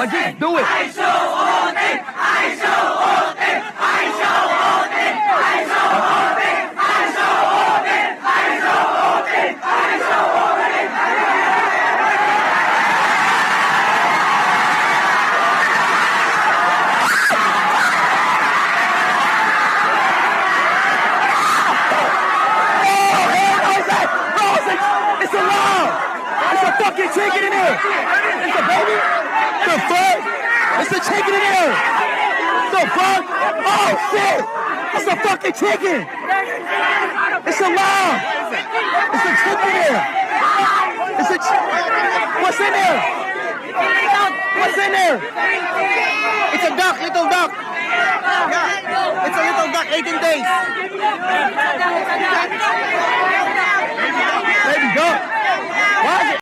But just do it. It's a lie. It's a fucking chicken in there. It's a baby. The fuck? It's a chicken in there. The fuck? Oh shit! It's a fucking chicken. It's a lie. It's a chicken in there. It's a what's in there? What's in there? It's a duck, little duck. Yeah. It's a little duck, 18 days. Baby duck. Why is it?